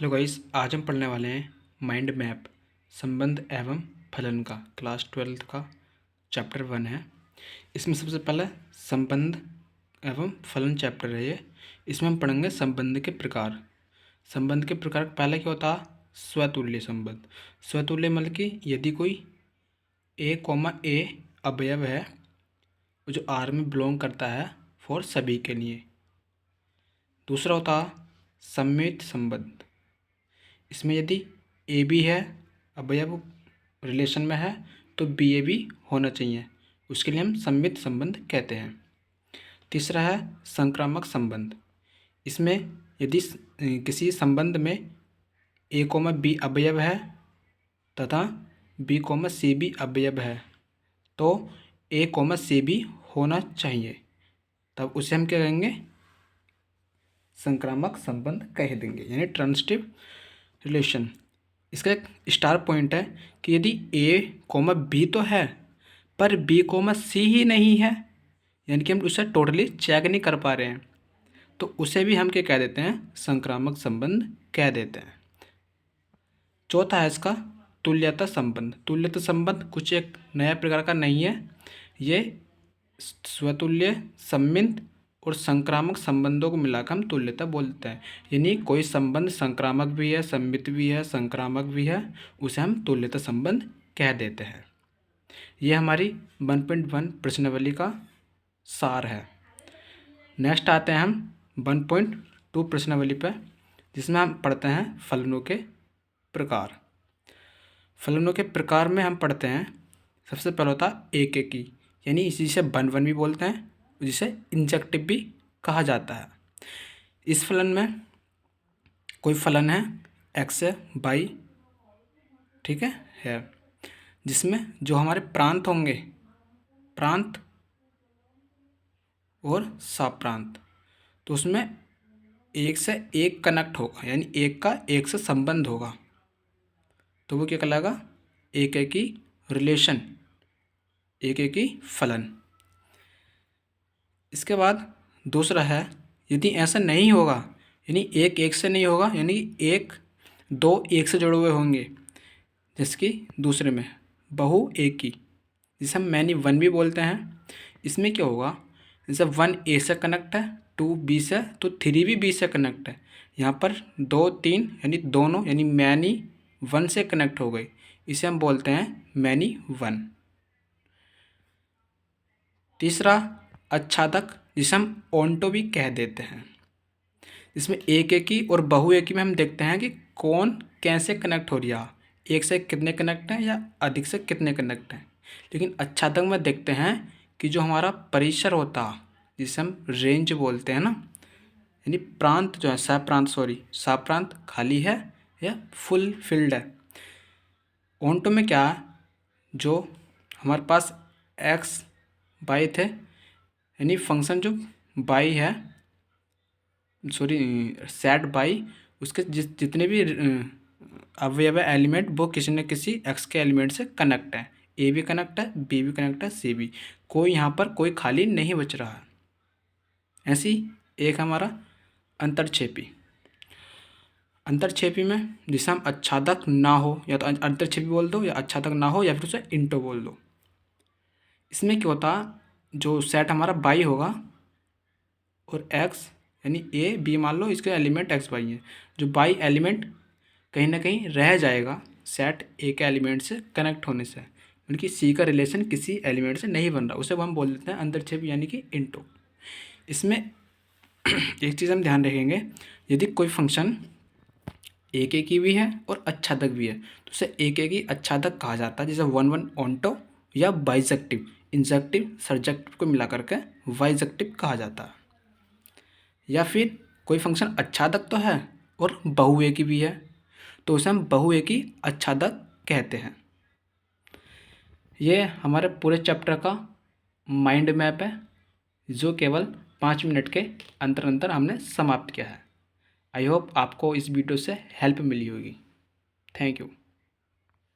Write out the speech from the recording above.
Hello guys, आज हम पढ़ने वाले हैं माइंड मैप संबंध एवं फलन का क्लास 12 का चैप्टर 1 है। इसमें सबसे पहले संबंध एवं फलन चैप्टर है ये। इसमें हम पढ़ेंगे संबंध के प्रकार। संबंध के प्रकार पहला क्या होता है? स्वतुल्य संबंध। स्वतुल्य मतलब कि यदि कोई ए अवयव है जो आर में बिलोंग करता है फॉर सभी के लिए। दूसरा होता है सम्मित संबंध। इसमें यदि ए बी है, अवयव रिलेशन में है, तो बी ए भी होना चाहिए, उसके लिए हम सम्मित संबंध कहते हैं। तीसरा है संक्रामक संबंध। इसमें यदि किसी संबंध में ए कोमा बी अवयव है तथा बी कोमा सी भी अवयव है तो ए कोमा सी भी होना चाहिए, तब उसे हम क्या कहेंगे? संक्रामक संबंध कह देंगे, यानी ट्रांजिटिव रिलेशन। इसका एक स्टार पॉइंट है कि यदि ए कोमा बी तो है पर बी कोमा सी ही नहीं है, यानी कि हम उसे टोटली चेक नहीं कर पा रहे हैं, तो उसे भी हम क्या कह देते हैं? संक्रामक संबंध कह देते हैं। चौथा है इसका तुल्यता संबंध। तुल्यता संबंध कुछ एक नया प्रकार का नहीं है, ये स्वतुल्य, सम्मित और संक्रामक संबंधों को मिलाकर हम तुल्यता बोलते हैं। यानी कोई संबंध संक्रामक भी है, सम्मित भी है, संक्रामक भी है, उसे हम तुल्यता संबंध कह देते हैं। यह हमारी 1.1 प्रश्नावली का सार है। नेक्स्ट आते हैं हम 1.2 प्रश्नावली पर, जिसमें हम पढ़ते हैं फलनों के प्रकार। फलनों के प्रकार में हम पढ़ते हैं, सबसे पहले होता है एकेकी, यानी इसी से वन भी बोलते हैं, जिसे इंजेक्टिव भी कहा जाता है। इस फलन में कोई फलन है एक्स बाई, ठीक है, जिसमें जो हमारे प्रांत होंगे, प्रांत और साप्रांत, तो उसमें एक से एक कनेक्ट होगा, यानी एक का एक से संबंध होगा, तो वो क्या कहलाएगा? एकेकी रिलेशन, एकेकी फलन। इसके बाद दूसरा है यदि ऐसा नहीं होगा, यानी एक एक से नहीं होगा, यानी एक दो एक से जुड़े हुए होंगे, जैसे कि दूसरे में बहु एकी, जिसे हम मैनी वन भी बोलते हैं। इसमें क्या होगा? जैसे 1 ए से कनेक्ट है, 2 बी से, तो 3 भी बी से कनेक्ट है। यहाँ पर 2 3 यानी दोनों, यानी मैनी 1 से कनेक्ट हो गई, इसे हम बोलते हैं मैनी वन। तीसरा आच्छादक, जिसे हम ऑन्टो भी कह देते हैं। इसमें एक एकी और बहु एकी में हम देखते हैं कि कौन कैसे कनेक्ट हो रही है, एक से कितने कनेक्ट हैं या अधिक से कितने कनेक्ट हैं। लेकिन आच्छादक में देखते हैं कि जो हमारा परिसर होता है, जिसे हम रेंज बोलते हैं ना, यानी प्रांत जो है, साप्रांत खाली है या फुल फिल्ड है। ऑन्टो में क्या है? जो हमारे पास एक्स बाई थे, यानी फंक्शन जो बाई है, सेट बाई, उसके जितने भी अवयव एलिमेंट वो किसी न किसी एक्स के एलिमेंट से कनेक्ट है। ए भी कनेक्ट है, बी भी कनेक्ट है, सी भी, कोई यहाँ पर कोई खाली नहीं बच रहा है। ऐसी एक हमारा अंतरक्षेपी। अंतरक्षेपी में जिसे हम आच्छादक ना हो, या तो अंतरक्षेपी बोल दो, या आच्छादक ना हो, या फिर उसे इंटो बोल दो। इसमें क्या होता? जो सेट हमारा बाई होगा और एक्स, यानी ए बी मान लो, इसके एलिमेंट एक्स वाई है, जो बाई एलिमेंट कहीं ना कहीं रह जाएगा सेट ए के एलिमेंट से कनेक्ट होने से, यानी कि सी का रिलेशन किसी एलिमेंट से नहीं बन रहा, उसे हम बोल देते हैं अंतरक्षेपी, यानी कि इंटो। इसमें एक चीज़ हम ध्यान रखेंगे, यदि कोई फंक्शन एक एक की भी है और आच्छादक भी है, तो उसे एक एक ही आच्छादक कहा जाता है, जैसे 1 ऑन्टो या बाइजेक्टिव, इंजेक्टिव सर्जेक्टिव को मिला करके वाइजेक्टिव कहा जाता है। या फिर कोई फंक्शन आच्छादक तो है और बहुएकी भी है, तो उसे हम बहुएकी आच्छादक कहते हैं। ये हमारे पूरे चैप्टर का माइंड मैप है, जो केवल 5 मिनट के अंतर हमने समाप्त किया है। आई होप आपको इस वीडियो से हेल्प मिली होगी। Thank you.